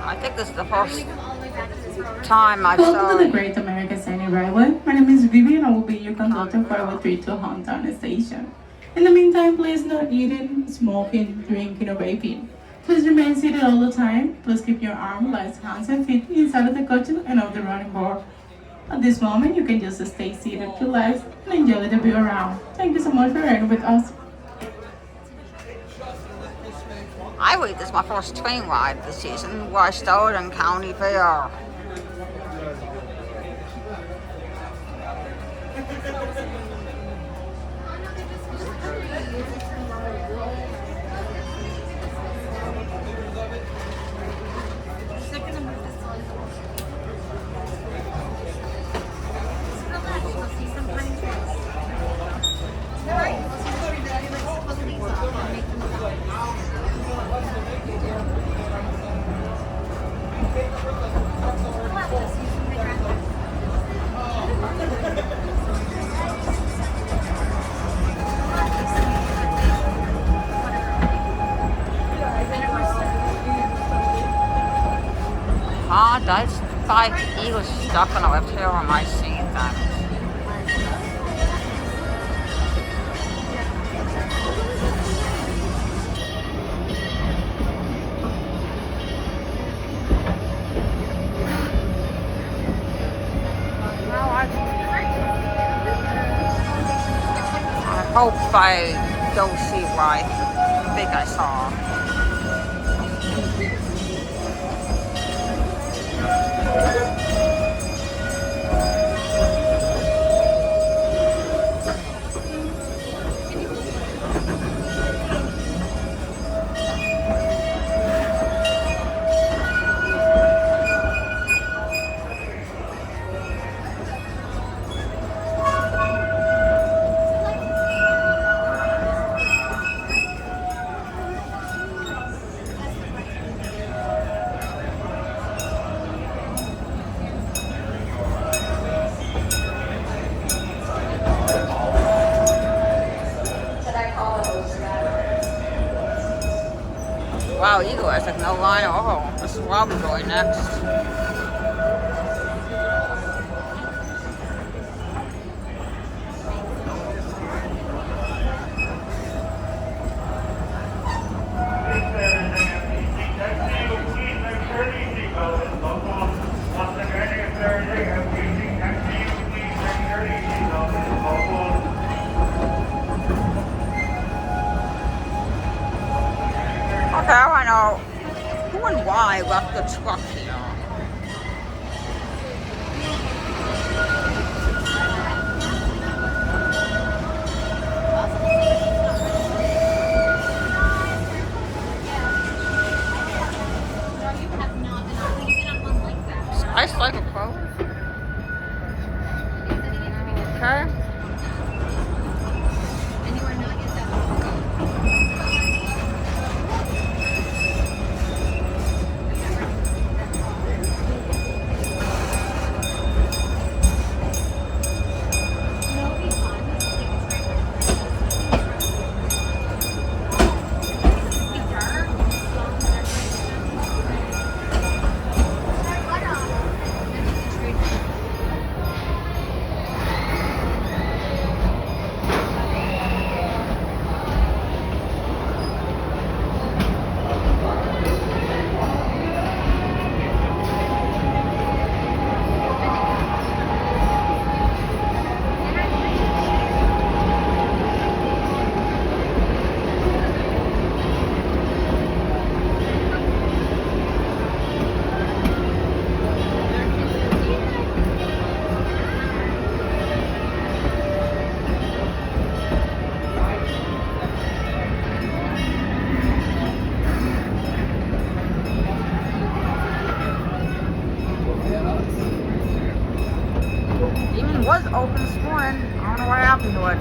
I think this is the first time I Welcome to saw the it. Great American Scenic Railway. My name is Vivian and I will be your conductor for our 3 to Hometown Station. In the meantime, please no eating, smoking, drinking, or vaping. Please remain seated all the time. Please keep your arms, legs, hands, and feet inside of the coach and of the running board. At this moment, you can just stay seated, relax, and enjoy the view around. Thank you so much for riding with us. I believe this is my first train ride this season where I stayed in County Fair. Ah, that's bike eagle stuff and I left here on my seat then. Well, I hope I don't see what I think I saw. Wow, Eagle has like no line at all. This is where I'll be going next. Okay, I want to know who and why left the truck here. I like a pro. Okay. Was open this morning. I don't know what happened to it.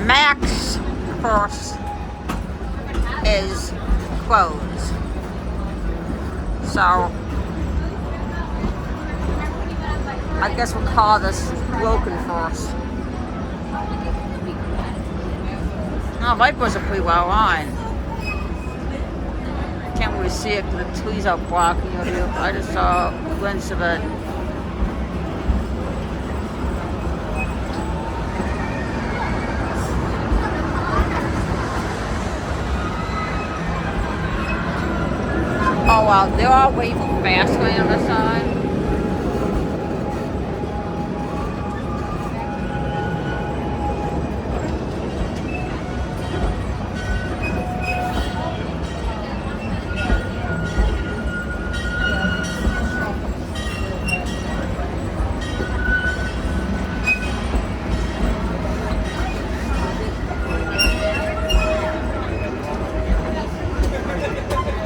Max, of course, is closed. So I guess we'll call this broken first. No, Vipers are pretty well on. Can't really see it because the trees are blocking your view. I just saw a glimpse of it. Oh wow, they're all waving fast on the other side.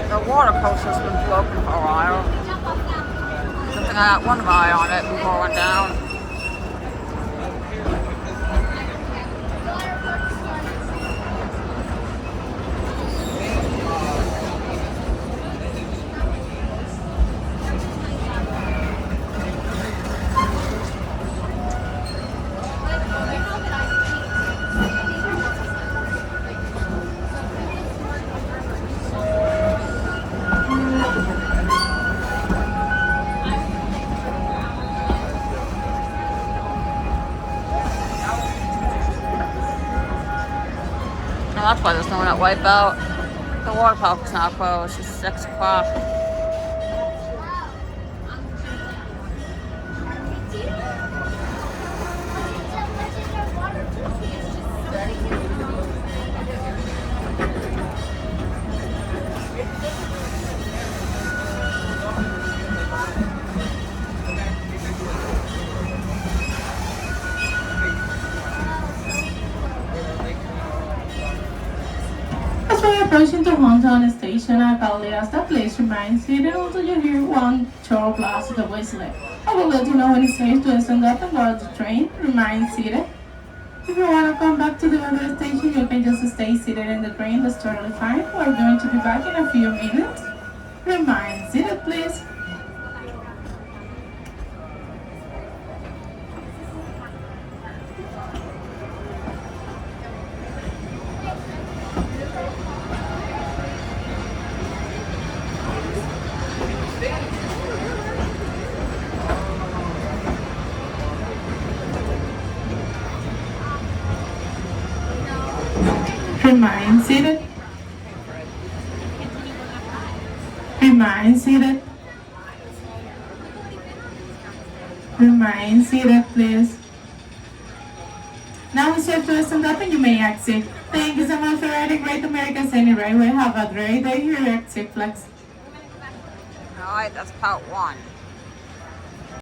The water coaster's been broken for a while. Something I got one eye on it before it went down. That's why there's no one at Wipeout. The water park's not closed. It's 6 o'clock. As we're approaching to Hometown Station, I kindly ask that please remain seated until you hear one short blast of the whistle. I will let you know when it's safe to stand up and board the train. Remain seated. If you want to come back to the other station, you can just stay seated in the train. That's totally fine. We're going to be back in a few minutes. Remain seated, please. Remain seated. Remain seated. Remain seated, please. Now it's safe to stand up and you may exit. Thank you so much for riding Great American Scenic Railway. Have a great day here at Six Flags. Alright, that's part 1.